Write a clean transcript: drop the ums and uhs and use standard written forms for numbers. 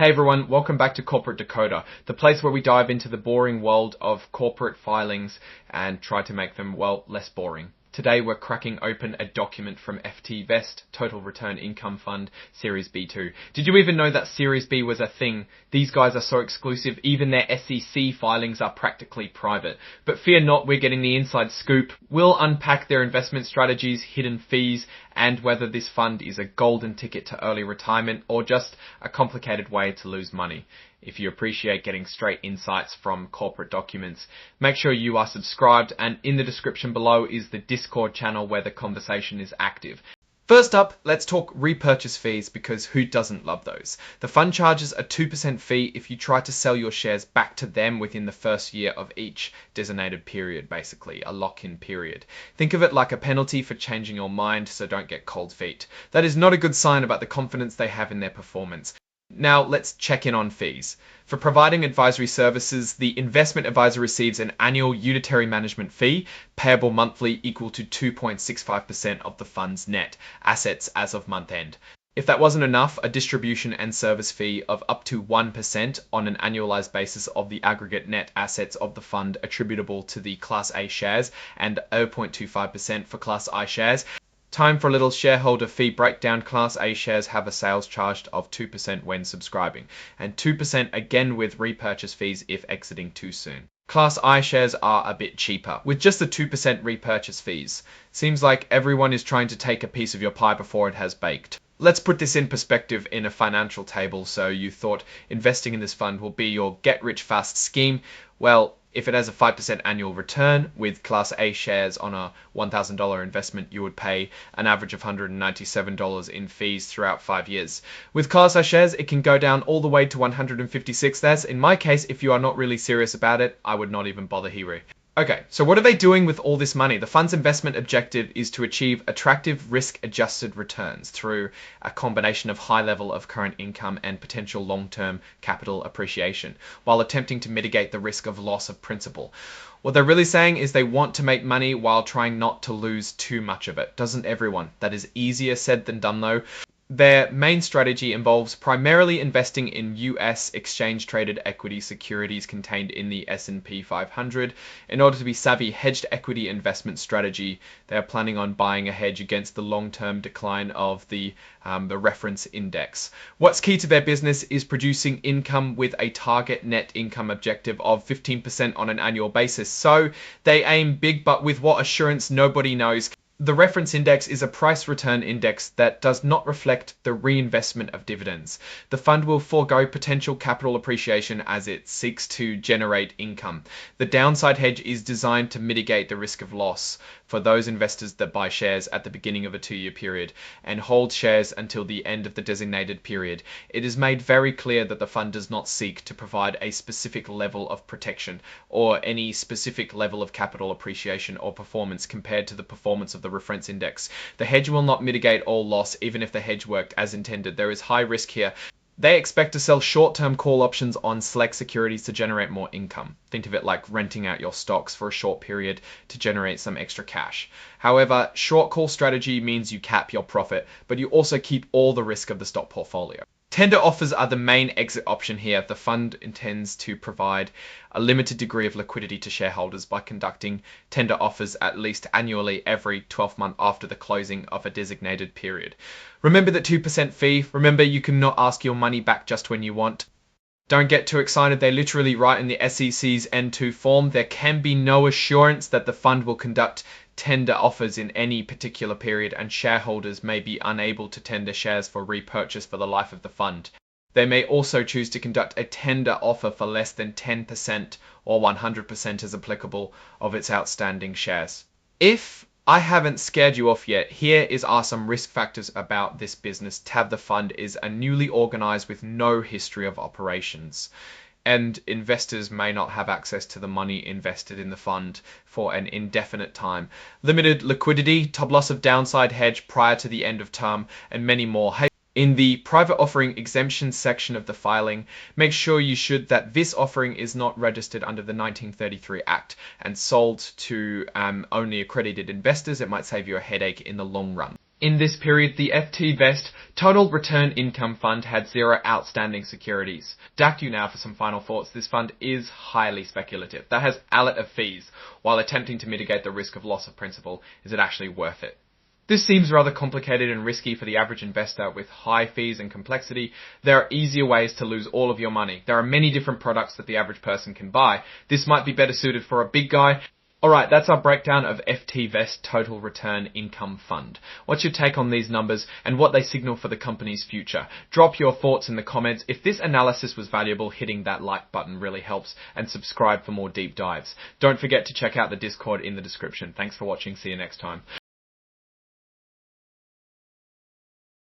Hey everyone, welcome back to Corporate Decoder, the place where we dive into the boring world of corporate filings and try to make them, well, less boring. Today we're cracking open a document from FT Vest, Total Return Income Fund, Series B2. Did you even know that Series B was a thing? These guys are so exclusive, even their SEC filings are practically private. But fear not, we're getting the inside scoop. We'll unpack their investment strategies, hidden fees, and whether this fund is a golden ticket to early retirement or just a complicated way to lose money. If you appreciate getting straight insights from corporate documents, make sure you are subscribed, and in the description below is the Discord channel where the conversation is active. First up, let's talk repurchase fees, because who doesn't love those? The fund charges a 2% fee if you try to sell your shares back to them within the first year of each designated period, basically, a lock-in period. Think of it like a penalty for changing your mind, so don't get cold feet. That is not a good sign about the confidence they have in their performance. Now let's check in on fees. For providing advisory services, the investment advisor receives an annual unitary management fee, payable monthly, equal to 2.65% of the fund's net assets as of month end. If that wasn't enough, a distribution and service fee of up to 1% on an annualized basis of the aggregate net assets of the fund attributable to the Class A shares and 0.25% for Class I shares. Time for a little shareholder fee breakdown. Class A shares have a sales charge of 2% when subscribing, and 2% again with repurchase fees if exiting too soon. Class I shares are a bit cheaper, with just the 2% repurchase fees. Seems like everyone is trying to take a piece of your pie before it has baked. Let's put this in perspective in a financial table. So you thought investing in this fund will be your get-rich-fast scheme. Well, if it has a 5% annual return with Class A shares on a $1,000 investment, you would pay an average of $197 in fees throughout 5 years. With Class I shares, it can go down all the way to $156. That's, in my case, if you are not really serious about it, I would not even bother here. Okay, so what are they doing with all this money? The fund's investment objective is to achieve attractive risk-adjusted returns through a combination of high level of current income and potential long-term capital appreciation, while attempting to mitigate the risk of loss of principal. What they're really saying is they want to make money while trying not to lose too much of it. Doesn't everyone? That is easier said than done though. Their main strategy involves primarily investing in US exchange-traded equity securities contained in the S&P 500. In order to be savvy hedged equity investment strategy, they are planning on buying a hedge against the long-term decline of the reference index. What's key to their business is producing income with a target net income objective of 15% on an annual basis. So they aim big, but with what assurance nobody knows. The reference index is a price return index that does not reflect the reinvestment of dividends. The fund will forego potential capital appreciation as it seeks to generate income. The downside hedge is designed to mitigate the risk of loss for those investors that buy shares at the beginning of a 2-year period and hold shares until the end of the designated period. It is made very clear that the fund does not seek to provide a specific level of protection or any specific level of capital appreciation or performance compared to the performance of the reference index. The hedge will not mitigate all loss even if the hedge worked as intended. There is high risk here. They expect to sell short-term call options on select securities to generate more income. Think of it like renting out your stocks for a short period to generate some extra cash. However, short call strategy means you cap your profit, but you also keep all the risk of the stock portfolio. Tender offers are the main exit option here. The fund intends to provide a limited degree of liquidity to shareholders by conducting tender offers at least annually every 12 months after the closing of a designated period. Remember the 2% fee. Remember, you cannot ask your money back just when you want. Don't get too excited. They literally write in the SEC's N2 form, there can be no assurance that the fund will conduct tender offers in any particular period, and shareholders may be unable to tender shares for repurchase for the life of the fund. They may also choose to conduct a tender offer for less than 10% or 100% as applicable of its outstanding shares. If I haven't scared you off yet, here are some risk factors about this business. Tab the fund is a newly organized with no history of operations, and investors may not have access to the money invested in the fund for an indefinite time. Limited liquidity, top loss of downside hedge prior to the end of term, and many more. In the private offering exemption section of the filing, make sure that this offering is not registered under the 1933 Act and sold to only accredited investors. It might save you a headache in the long run. In this period, the FT Vest Total Return Income Fund had 0 outstanding securities. DACU now for some final thoughts. This fund is highly speculative. That has alert of fees. While attempting to mitigate the risk of loss of principal, is it actually worth it? This seems rather complicated and risky for the average investor with high fees and complexity. There are easier ways to lose all of your money. There are many different products that the average person can buy. This might be better suited for a big guy. Alright, that's our breakdown of FT Vest Total Return Income Fund. What's your take on these numbers and what they signal for the company's future? Drop your thoughts in the comments. If this analysis was valuable, hitting that like button really helps, and subscribe for more deep dives. Don't forget to check out the Discord in the description. Thanks for watching. See you next time.